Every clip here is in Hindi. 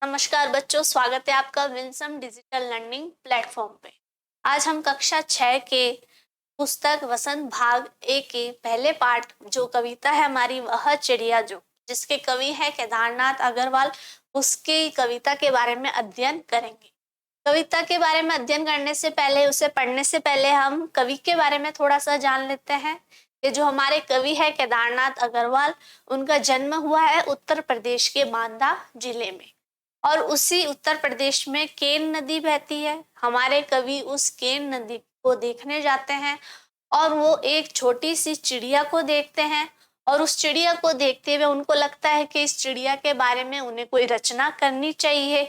नमस्कार बच्चों, स्वागत है आपका विंसम डिजिटल लर्निंग प्लेटफॉर्म पे। आज हम कक्षा 6 के पुस्तक वसंत भाग ए के पहले पार्ट जो कविता है हमारी वह चिड़िया जो, जिसके कवि है केदारनाथ अग्रवाल, उसकी कविता के बारे में अध्ययन करेंगे। कविता के बारे में अध्ययन करने से पहले, उसे पढ़ने से पहले हम कवि के बारे में थोड़ा सा जान लेते हैं। ये जो हमारे कवि है केदारनाथ अग्रवाल, उनका जन्म हुआ है उत्तर प्रदेश के बांदा जिले में, और उसी उत्तर प्रदेश में केन नदी बहती है। हमारे कवि उस केन नदी को देखने जाते हैं और वो एक छोटी सी चिड़िया को देखते हैं, और उस चिड़िया को देखते हुए उनको लगता है कि इस चिड़िया के बारे में उन्हें कोई रचना करनी चाहिए।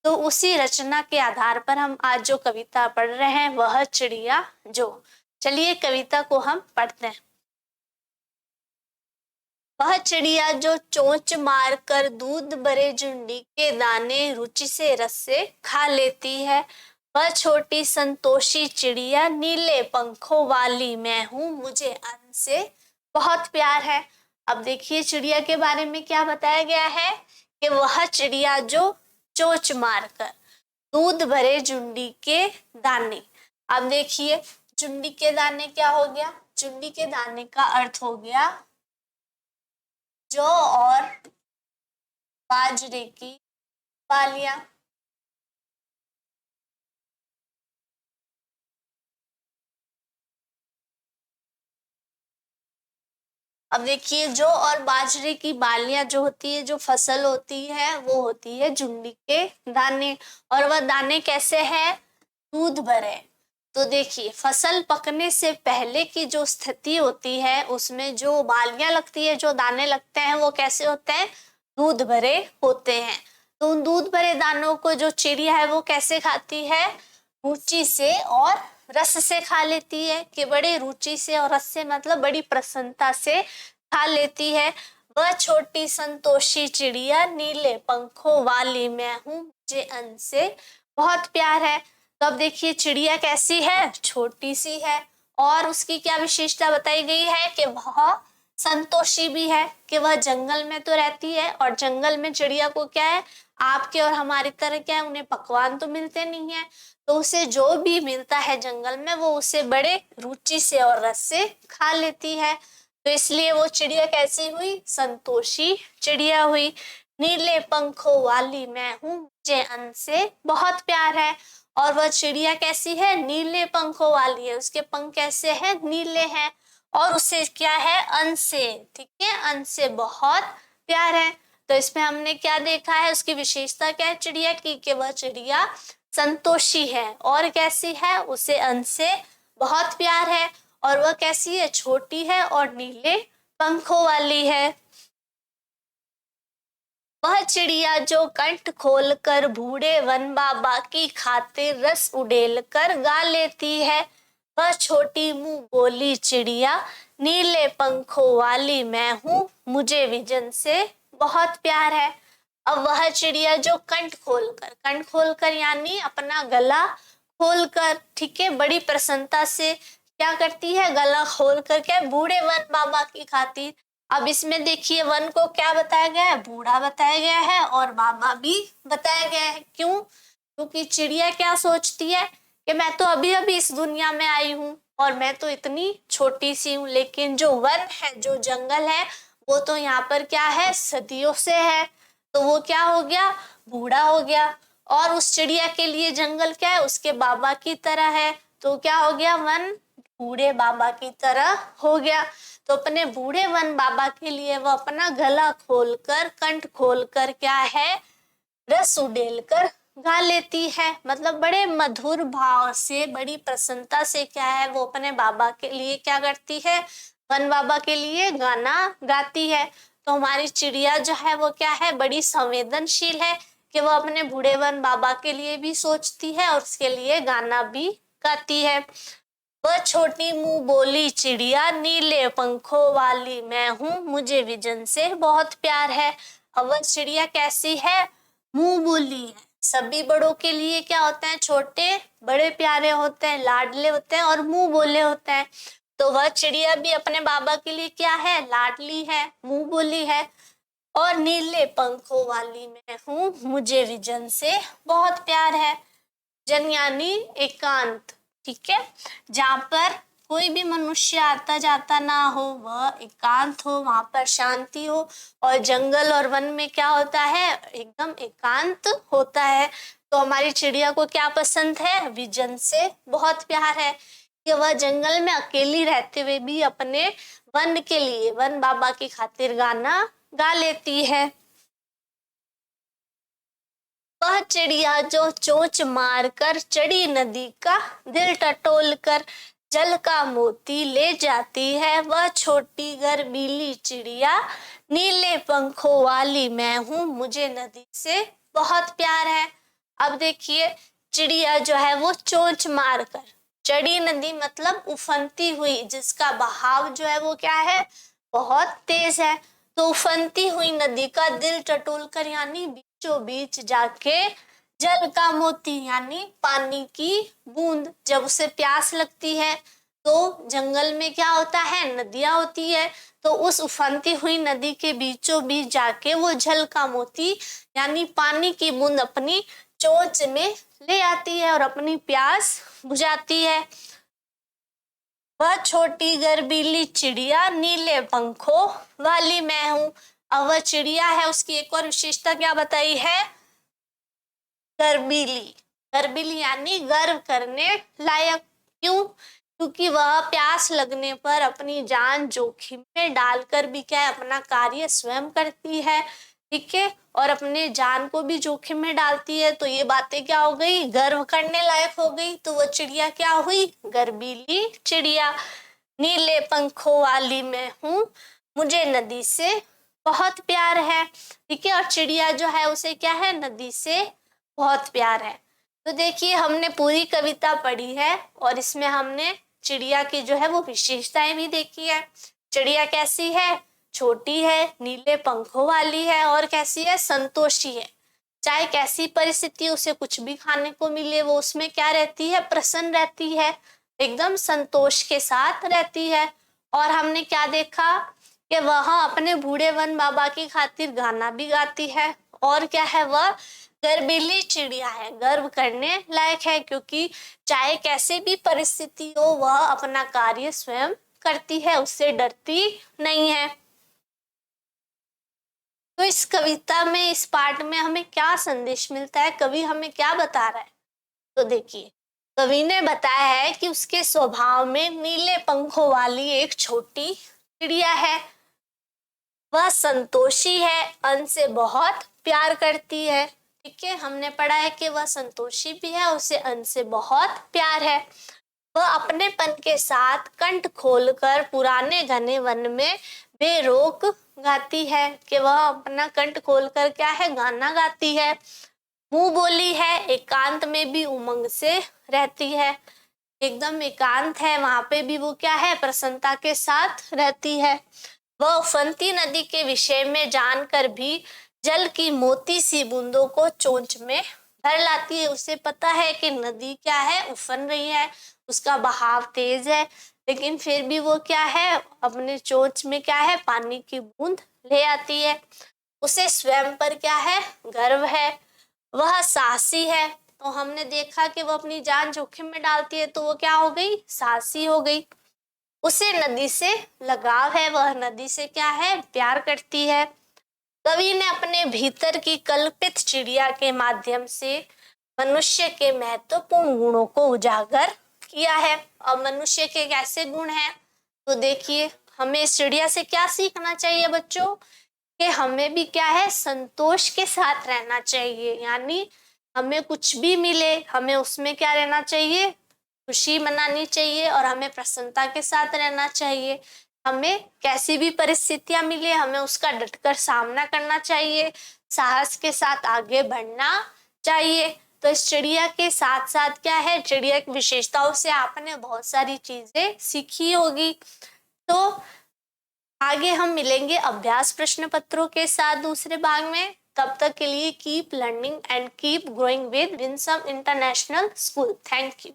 तो उसी रचना के आधार पर हम आज जो कविता पढ़ रहे हैं वह चिड़िया जो। चलिए कविता को हम पढ़ते हैं। वह चिड़िया जो चोंच मार कर दूध भरे झुंडी के दाने रुचि से रस से खा लेती है, वह छोटी संतोषी चिड़िया नीले पंखों वाली मैं हूँ, मुझे अन्न से बहुत प्यार है। अब देखिए चिड़िया के बारे में क्या बताया गया है कि वह चिड़िया जो चोंच मार कर दूध भरे झुंडी के दाने। अब देखिए झुंडी के दाने क्या हो गया? झुंडी के दाने का अर्थ हो गया जौ और बाजरे की बालियां। अब देखिए जौ और बाजरे की बालियां जो होती है, जो फसल होती है, वो होती है झुंडी के दाने। और वह दाने कैसे हैं? दूध भरे। तो देखिए फसल पकने से पहले की जो स्थिति होती है उसमें जो बालियां लगती है, जो दाने लगते हैं, वो कैसे होते हैं? दूध भरे होते हैं। तो उन दूध भरे दानों को जो चिड़िया है वो कैसे खाती है? रुचि से और रस से खा लेती है। कि बड़े रुचि से और रस से मतलब बड़ी प्रसन्नता से खा लेती है। वह छोटी संतोषी चिड़िया नीले पंखों वाली मैं हूँ, मुझे अन्न से बहुत प्यार है। तो अब देखिए चिड़िया कैसी है? छोटी सी है। और उसकी क्या विशेषता बताई गई है? कि वह संतोषी भी है, कि वह जंगल में तो रहती है, और जंगल में चिड़िया को क्या है, आपके और हमारी तरह क्या है, उन्हें पकवान तो मिलते नहीं है। तो उसे जो भी मिलता है जंगल में वो उसे बड़े रुचि से और रस से खा लेती है। तो इसलिए वो चिड़िया कैसी हुई? संतोषी चिड़िया हुई। नीले पंखों वाली मैं हूँ, मुझे अन्न से बहुत प्यार है। और वह चिड़िया कैसी है? नीले पंखों वाली है। उसके पंख कैसे हैं? नीले हैं। और उसे क्या है? अन्न से, ठीक है, अन्न से बहुत प्यार है। तो इसमें हमने क्या देखा है? उसकी विशेषता क्या है चिड़िया की? कि वह चिड़िया संतोषी है। और कैसी है? उसे अन्न से बहुत प्यार है। और वह कैसी है? छोटी है और नीले पंखों वाली है। वह चिड़िया जो कंठ खोल कर बूढ़े वन बाबा की खातिर रस उड़ेल कर गा लेती है, वह छोटी मुंह बोली चिड़िया नीले पंखों वाली मैं हूँ, मुझे विजन से बहुत प्यार है। अब वह चिड़िया जो कंठ खोलकर यानी अपना गला खोलकर, ठीक है, बड़ी प्रसन्नता से क्या करती है? गला खोलकर क्या? बूढ़े वन बाबा की खातिर। अब इसमें देखिए वन को क्या बताया गया है? बूढ़ा बताया गया है, और बाबा भी बताया गया है। क्यों? क्योंकि चिड़िया क्या सोचती है कि मैं तो अभी अभी इस दुनिया में आई हूँ और मैं तो इतनी छोटी सी हूँ, लेकिन जो वन है, जो जंगल है, वो तो यहाँ पर क्या है? सदियों से है। तो वो क्या हो गया? बूढ़ा हो गया। और उस चिड़िया के लिए जंगल क्या है? उसके बाबा की तरह है। तो क्या हो गया? वन बूढ़े बाबा की तरह हो गया। तो अपने बूढ़े वन बाबा के लिए वो अपना गला खोलकर, कंठ खोलकर क्या है? रस उड़ेल कर गा लेती है। मतलब बड़े मधुर भाव से, बड़ी प्रसन्नता से क्या है, वो अपने बाबा के लिए क्या करती है? वन बाबा के लिए गाना गाती है। तो हमारी चिड़िया जो है वो क्या है? बड़ी संवेदनशील है, कि वो अपने बूढ़े वन बाबा के लिए भी सोचती है और उसके लिए गाना भी गाती है। वह छोटी मुंह बोली चिड़िया नीले पंखों वाली मैं हूँ, मुझे विजन से बहुत प्यार है। अब वह चिड़िया कैसी है? मुंह बोली है। सभी बड़ों के लिए क्या होते हैं? छोटे बड़े प्यारे होते हैं, लाडले होते हैं और मुंह बोले होते हैं। तो वह चिड़िया भी अपने बाबा के लिए क्या है? लाडली है, मुंह बोली है। और नीले पंखों वाली मैं हूँ, मुझे विजन से बहुत प्यार है। जन यानी एकांत, ठीक है, जहाँ पर कोई भी मनुष्य आता जाता ना हो, वह एकांत हो, वहां पर शांति हो। और जंगल और वन में क्या होता है, एकदम एकांत होता है। तो हमारी चिड़िया को क्या पसंद है, विजन से बहुत प्यार है कि वह जंगल में अकेली रहते हुए भी अपने वन के लिए, वन बाबा की खातिर गाना गा लेती है। वह चिड़िया जो चोंच मारकर चढ़ी नदी का दिल टटोल कर जल का मोती ले जाती है, वह छोटी गर्वीली चिड़िया नीले पंखों वाली मैं हूँ, मुझे नदी से बहुत प्यार है। अब देखिए, चिड़िया जो है वो चोंच मारकर चढ़ी नदी, मतलब उफनती हुई, जिसका बहाव जो है वो क्या है, बहुत तेज है। तो उफनती हुई नदी का दिल टटोल कर यानी बीचों बीच जाके जल का मोती यानी पानी की बूंद, जब उसे प्यास लगती है तो जंगल में क्या होता है, नदियां होती है, तो उस उफनती हुई नदी के बीचों बीच जाके वो जल का मोती यानी पानी की बूंद अपनी चोंच में ले आती है और अपनी प्यास बुझाती है। वह छोटी गर्वीली चिड़िया नीले पंखों वाली मैं हूँ। अब वह चिड़िया है, उसकी एक और विशेषता क्या बताई है, गर्वीली। गर्वीली यानी गर्व करने लायक। क्यों, क्योंकि वह प्यास लगने पर अपनी जान जोखिम में डालकर भी क्या है, अपना कार्य स्वयं करती है, ठीक है, और अपने जान को भी जोखिम में डालती है। तो ये बातें क्या हो गई, गर्व करने लायक हो गई। तो वो चिड़िया क्या हुई, गर्वीली चिड़िया। नीले पंखों वाली मैं हूँ, मुझे नदी से बहुत प्यार है, ठीक है। और चिड़िया जो है उसे क्या है, नदी से बहुत प्यार है। तो देखिए, हमने पूरी कविता पढ़ी है और इसमें हमने चिड़िया की जो है वो विशेषताएं भी देखी है। चिड़िया कैसी है, छोटी है, नीले पंखों वाली है और कैसी है, संतोषी है। चाहे कैसी परिस्थिति उसे कुछ भी खाने को मिले, वो उसमें क्या रहती है, प्रसन्न रहती है, एकदम संतोष के साथ रहती है। और हमने क्या देखा कि वह अपने बूढ़े वन बाबा की खातिर गाना भी गाती है। और क्या है, वह गर्वीली चिड़िया है, गर्व करने लायक है, क्योंकि चाहे कैसे भी परिस्थिति हो वह अपना कार्य स्वयं करती है, उससे डरती नहीं है। तो इस कविता में, इस पाठ में हमें क्या संदेश मिलता है, कवि हमें क्या बता रहा है। तो देखिए, कवि ने बताया है कि उसके स्वभाव में नीले पंखों वाली एक छोटी चिड़िया है, वह संतोषी है, अन्न से बहुत प्यार करती है, ठीक है। हमने पढ़ा है कि वह संतोषी भी है, उसे अन्न से बहुत प्यार है। वह अपनेपन के साथ कंठ खोलकर पुराने घने वन में बेरोक गाती है, कि वह अपना कंठ खोलकर क्या है, गाना गाती है। मुंह बोली है, एकांत में भी उमंग से रहती है, एकदम एकांत है, वहां पे भी वो क्या है, प्रसन्नता के साथ रहती है। वह उफनती नदी के विषय में जानकर भी जल की मोती सी बूंदों को चोंच में भर लाती है। उसे पता है कि नदी क्या है, उफन रही है, उसका बहाव तेज है, लेकिन फिर भी वो क्या है, अपने चोंच में क्या है, पानी की बूंद ले आती है। उसे स्वयं पर क्या है, गर्व है। वह साहसी है, तो हमने देखा कि वो अपनी जान जोखिम में डालती है, तो वो क्या हो गई, साहसी हो गई। उसे नदी से लगाव है, वह नदी से क्या है, प्यार करती है। कवि ने अपने भीतर की कल्पित चिड़िया के माध्यम से मनुष्य के महत्वपूर्ण गुणों को उजागर किया है। और मनुष्य के कैसे गुण हैं, तो देखिए, हमें इस चिड़िया से क्या सीखना चाहिए बच्चों, कि हमें भी क्या है, संतोष के साथ रहना चाहिए, यानी हमें कुछ भी मिले हमें उसमें क्या रहना चाहिए, खुशी मनानी चाहिए और हमें प्रसन्नता के साथ रहना चाहिए। हमें कैसी भी परिस्थितियां मिले हमें उसका डटकर सामना करना चाहिए, साहस के साथ आगे बढ़ना चाहिए। तो इस चिड़िया के साथ साथ क्या है, चिड़िया की विशेषताओं से आपने बहुत सारी चीजें सीखी होगी। तो आगे हम मिलेंगे अभ्यास प्रश्न पत्रों के साथ दूसरे भाग में। तब तक के लिए keep learning and keep growing with Winsome international school. Thank you.